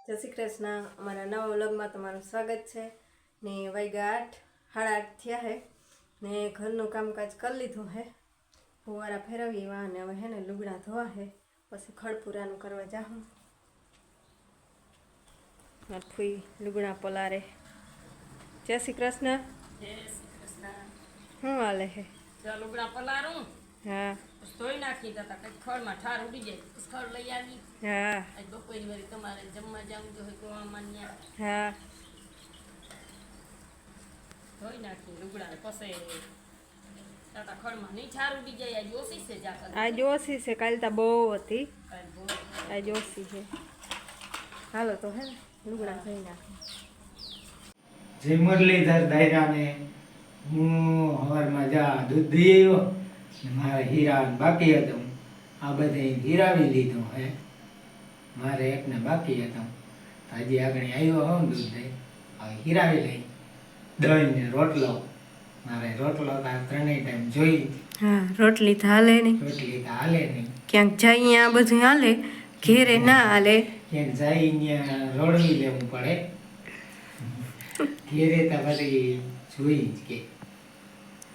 જય શ્રી કૃષ્ણ। અમારા નવા વ્લોગમાં તમારું સ્વાગત છે ને વાગ્યા 8 સાડા 8 થયા હે ને ઘરનું કામકાજ કરી લીધું હે। ફુવારા ફેરવી એવા અને હવે હે ને લુગડા ધોવા હે પછી ખડપુરાનું કરવા જાઉં। ફૂઈ લુગડા પલારે। જય શ્રી કૃષ્ણ। જય શ્રી કૃષ્ણ। શું હાલે હે? લુગડા પલારું હા ધોઈ નાખી હતા કઈ ખળમાં ઠાર ઉડી જાય ખળ લઈ આવી। હા બપોરી વાળી તમારે જમવા જવું જોઈએ ગોળામાં હા ધોઈ નાખી લુગડા પછી તાતા ખળમાં નહીં ઠાર ઉડી જાય આજ ઓછી છે જાકર આજ ઓછી છે કાલ તો બહુ હતી આજ ઓછી છે। હાલો તો હે ને લુગડા ધોઈ નાખે। જે મુરલીધર દાયરાને હું હવારમાં જા દૂધ દઈ આવ્યો ને મારે હીરા બાકી હતો આ બધે હીરાવી લીધું હે મારે એકને બાકી હતો હજી આગળ આવ્યો હોઉં દૂધ દઈ હવે હીરાવી લઈ દહીં ને રોટલો મારે રોટલો તો ત્રણેય ટાઈમ જોઈ। હા રોટલી તો હાલે નહીં, રોટલી તો હાલે નહીં, ક્યાંક જઈએ આ બધું હાલે, ઘેરે ના હાલે। ક્યાંક જાય ત્યાં રોડવી લેવું પડે ઘેરે તો બધી જોઈ જ કે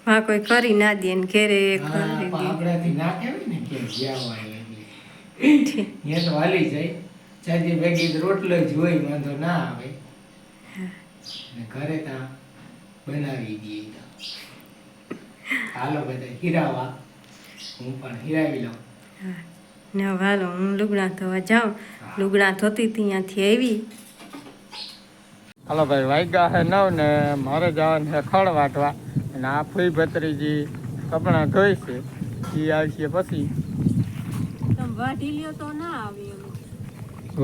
હા કોઈ કરી ના દે ને ઘેરે કરી દે। આપણાથી ના કહેવાય ને કે જ્યાં હોય એટલે ત્યાં તો હાલી જાય ચાજી ભેગી રોટલો જ હોય વાંધો ના આવે ને ઘરે ત્યાં બનાવી દઈએ તો હાલો બધા હીરાવા હું પણ હીરાવી લઉં। ને હાલો હું લુગડા ધોવા જાઉં। લુગડા ધોતી ત્યાંથી આવી। હાલો ભાઈ વાગ્યા છે 9 ને મારે જવાનું છે ખડ વાટવા અને આ ફૂઈ ભત્રીજી કપડાં ધોઈ છે એ આવશે પછી તમે વાઢી લ્યો તો ના આવી અમે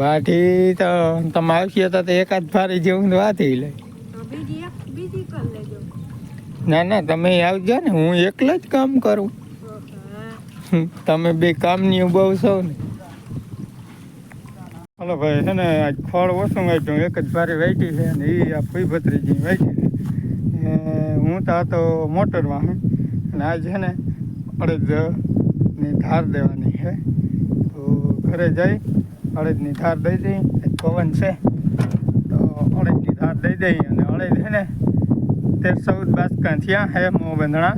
વાઢી તો તમે આવશે તો એકાદ ફારી જેવું વાથી લે તો બીજી કરી લેજો। ના ના તમે આવજો ને હું એકલો જ કામ કરું તમે બે કામની બહુ છો ને। હાલો ભાઈ છે ને આજ ખોળ ઓછું વાંચ્યું એક જ ભારે વાંચી છે ને એ આ ફૂઈ ભત્રીજી વાંચી છે હું તો આ તો મોટરમાં હું અને આજ છે ને અડદની ધાર દેવાની છે તો ઘરે જઈ અડદની ધાર દઈ દઈ આજ પવન છે તો અડદની ધાર દઈ દઈ અને અડદ છે ને 13-14 બાસકા થયા હે મોં બંધણા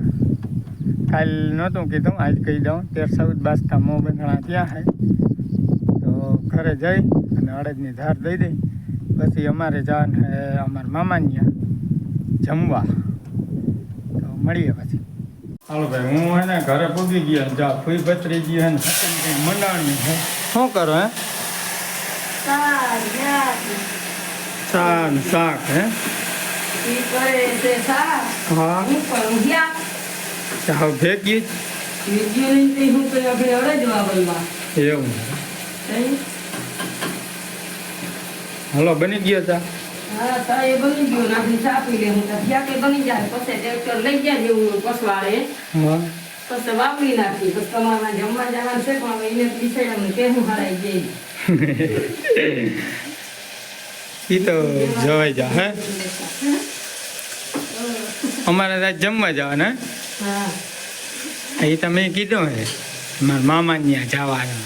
કાલ નહોતું કીધું આજ કહી દઉં 13-14 બાસકા મોં બંધણા થયા હે તો ઘરે જઈ અને અડદની ધાર દઈ દઈ પછી અમારે જવાનું હે અમારા મામાને ત્યાં જમવા તો મળીએ પછી। હાલો ભાઈ હું હે ને ઘરે પૂગી ગયા જા ફૂઈ ભત્રીજી હે ને કંઈક મંડાણી છે શું કરો હે શાક હે હા ચાવ ભેગી એવું હલો બની ગયો ચા હા ચા એ બની ગયો નાખી ચા પી લે હું ત્યાં કે બની જાય પછી ટ્રેક્ટર લઈ જાય જેવું પસવાડે હા પછી વાપરી નાખી પછી તમારે જમવા જવાનું છે પણ એને પીછાય અમને કેવું હરાઈ જાય એ તો જવાઈ જા હે અમારે રાત જમવા જવાના હા એ તમે કીધું હે મારા મામા ત્યાં જવાના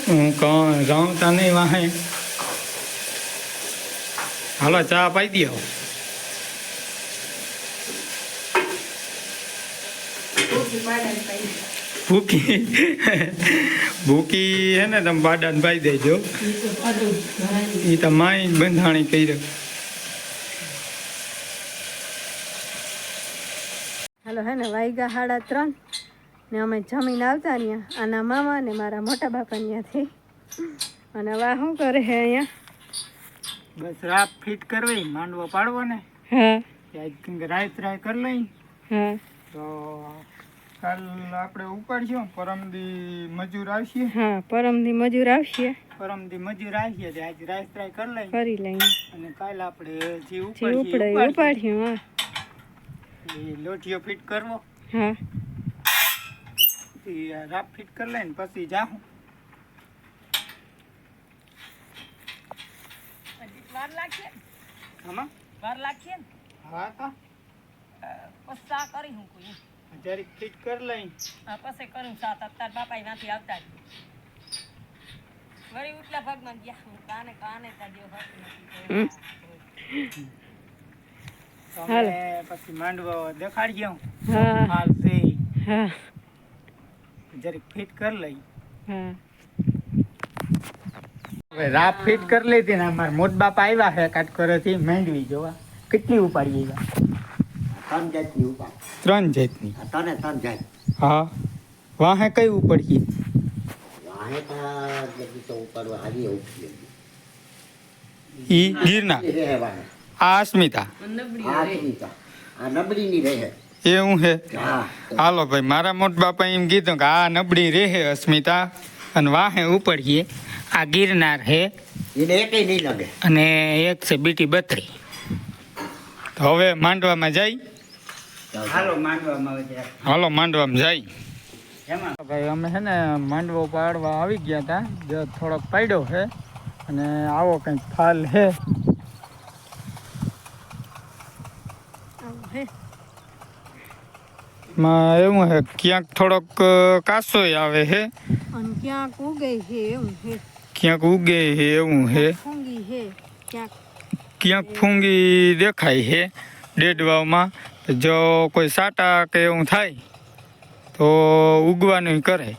હું કહું જાઉં તા નહીં વાહે હાલો ચા પાઈ દો ભૂકી ભૂકી હે ને તમે બાડાને પાઈ દેજો એ તો માઈ બંધાણી કર્યો। હાલો હે ને વાગ્યા 3:30 ને અમે જમીન આવતા ત્યાં આના મામા ને મારા મોટા બાપા ત્યાંથી અને હવે શું કરે છે અહીંયા બસ રાત ફિટ કરવી માંડવો પાડવો ને હા રાત કરી લઈ હા તો કાલ આપણે ઉપાડશું પરમદી મજૂર આવશે હા પરમદી મજૂર આવશે પરમદી મજૂર આવશે તો આજ રાત કરી લઈ અને કાલ આપણે જે ઉપડે ઉપાડ્યું હા એ લોટીઓ ફિટ કરવો હા એ રાપ ફિટ કરી લઈને પછી જાઉં વાર લાગશે આમાં વાર લાગશે ને હા કા પછી ચા કરી હું કોઈ જરીક ફિટ કરી લઈ પછી કરું ચા તાર બાપા ત્યાંથી આવતા વળી ઉઠલા ભાગમાં ગયા હું કાને કાને તા દેવ હતી તમે પછી માંડવો દેખાડી ગયો હા હાલ છે હા જરીક ફિટ કરી લઈ હા હવે રાપ ફિટ કરી લીધી ને અમારા મોટ બાપા આવ્યા છે કાટકોરેથી માંડવી જોવા કેટલી ઉપાડી આવ્યા 3 જાતની ઉપાડ 3 જાતની તને 3 જાત હા વાહે કઈ ઉપડી વાહે લગી તો ઉપાડવા હારી ઉપડી ઈ ગીરના રહે વાહે આ અસ્મિતા આ ચીતા આ નબળીની રહે એવું હે હા હાલો ભાઈ મારા મોટ બાપા એમ કીધું કે આ નબળી રહે અસ્મિતા અને વાહે ઉપડીએ આ ગિરનાર હે એને એકેય નહીં લાગે અને એક છે બીટી બત્રી તો હવે માંડવામાં જાય હાલો માંડવામાં જાય ભાઈ અમે છે ને માંડવો પાડવા આવી ગયા હતા જો થોડોક પાડ્યો છે અને આવો કંઈક ફાલ છે માં એવું છે ક્યાંક થોડોક કાસોય આવે છે અને ક્યાંક ઉગે છે એવું છે ક્યાંક ઉગે છે એવું છે ફૂંગી છે ક્યાંક ફૂંગી દેખાય છે ડેડવાવમાં જો કોઈ સાટા કે એવું થાય તો ઉગવાનું કરે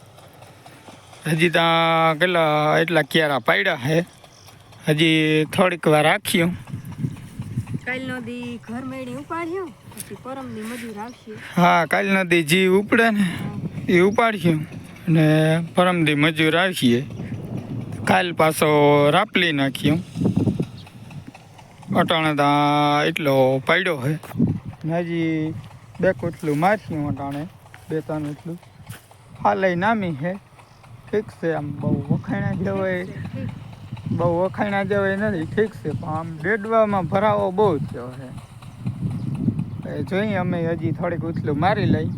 હજી ત્યાં કેટલા એટલા ક્યારા પાડ્યા છે હજી થોડીક વાર રાખ્યું કાલનો દી ઘર મેળી ઉપાડ્યો પછી પરમ દી મજૂર આવશે હા કાલ નદી જી ઉપડે ને એ ઉપાડ્યું અને પરમદી મજૂર આવીએ કાલ પાછો રાપલી નાખ્યું અટાણે ત્યાં એટલો પાડ્યો છે ને હજી 2 કોટલું માર્યું અટાણે 2-3 એટલું હાલય નામી છે ઠીક છે આમ બહુ વખાણા જેવાય નથી ઠીક છે પણ આમ ડેડવામાં ભરાવો બહુ જ થયો છે જોઈએ અમે હજી થોડીક ઉથલું મારી લઈ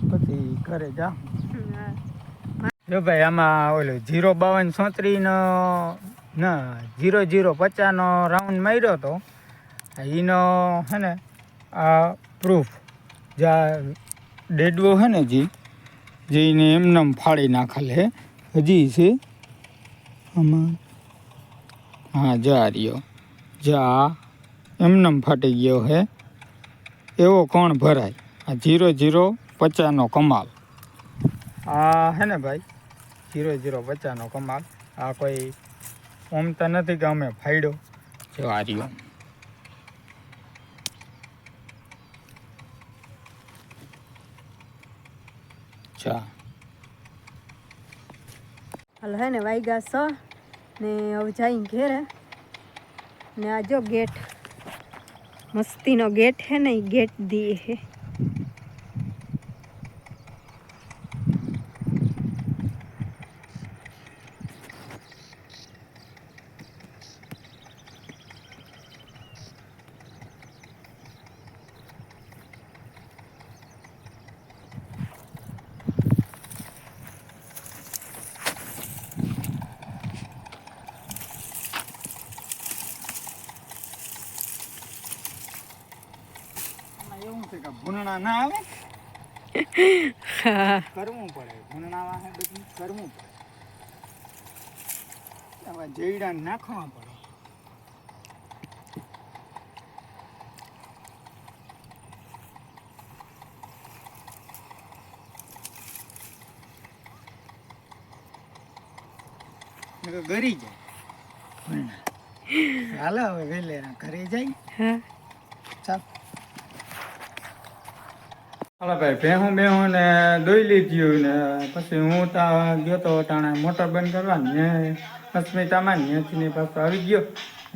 પછી ઘરે જા જો ભાઈ આમાં ઓલું 05237 નો ના 0050 નો રાઉન્ડ માર્યો હતો એનો હે ને આ પ્રૂફ જ્યાં ડેડવો હે ને જઈને એમને ફાડી નાખેલ હે હજી છે આમાં હા જા રહ્યો જા એમને ફાટી ગયો હે એવો કોણ ભરાય આ 0050 નો કમાલ આ હે ને ભાઈ 0050 નો કમાલ આ કોઈ ઓમતા નથી કે અમે ફાડ્યો જો આ રહ્યો ચા હાલો હે ને વાગ્યા 6 ને હવે જઈને ઘેરે ને આ જો ગેટ મસ્તીનો ગેટ હે ને ગેટ દી હે એવું છે કે ભૂનણા ના આવે કરવું પડે ભૂનણા વાહે બધું કરવું પડે આવા જઈડા નાખવા પડે ગરી જાય હાલો હવે વેલેરા ઘરે જાય ચાલ હાલો ભાઈ ભેહું ને દોઈ લીધું ને પછી હું ત્યાં ગયો તો ટાણે મોટર બંધ કરવાની ને અસ્મિતામાં ત્યાંથી પાછો આવી ગયો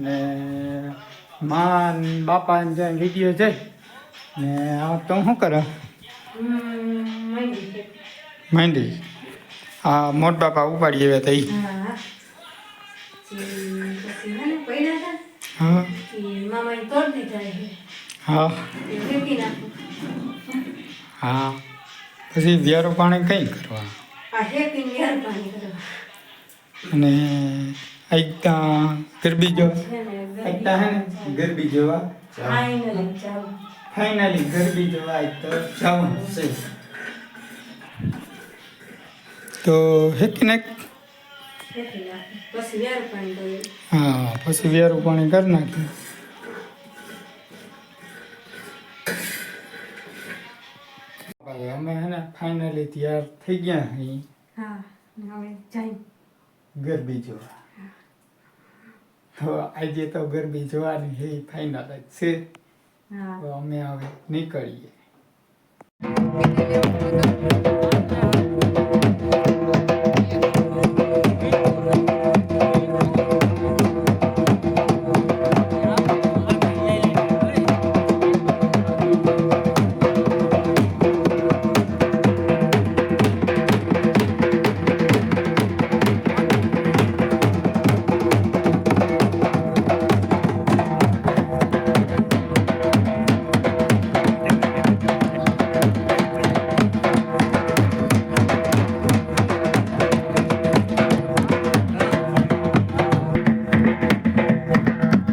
ને માં બાપા જાય વિડીયો જાય ને આ તો શું કરે માંડી હા મોટ બાપા ઉપાડી આવ્યા તઈ હા હા હા પછી વ્યારો પાણી કઈ કરવા અને એકતા ગરબી જોવા એકતા હે ને ગરબી જોવા ફાઇનલી ગરબી જોવા એક તો જવાનું છે તો હેતીને ફેંકી નાખે પછી વ્યાર પાણી કરીએ. હા પછી વેરું પાણી કરી નાખ્યું. ભાઈ અમે હે ને ફાઇનલી તૈયાર થઈ ગયા અહીં હા ને હવે જાય. ગરબી જોવા. તો આજે તો ગરબી જોવાની છે ફાઇનલ જ છે. હા તો અમે હવે નીકળીએ.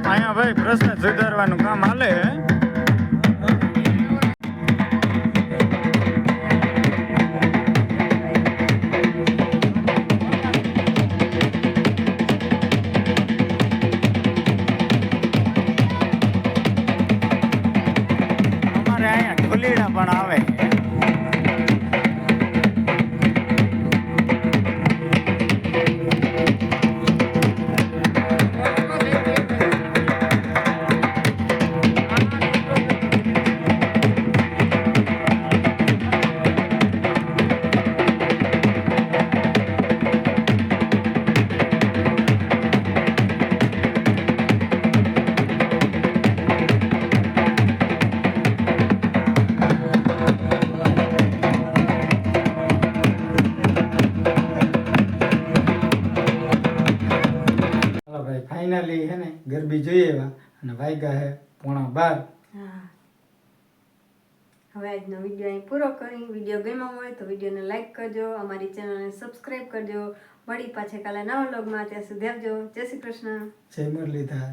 અહીંયા ભાઈ પ્રશ્ન સુધારવાનું કામ હાલે હે. અમારે અહીંયા ઢોલીડા પણ આવે. ચાલો ભાઈ ફાઇનલી હે ને ગરબી જોઈએ એવા અને વાગ્યા હે 11:30. હા હવે આજનો વિડીયો અહીં પૂરો કરી. વિડીયો ગમ્યો હોય તો વિડીયોને લાઈક કરજો, અમારી ચેનલને સબસ્ક્રાઈબ કરજો. મળી પાછા કાલે નવા વ્લોગમાં. ત્યાં સુધી આવજો. જય શ્રી કૃષ્ણ. જય મુરલીધર.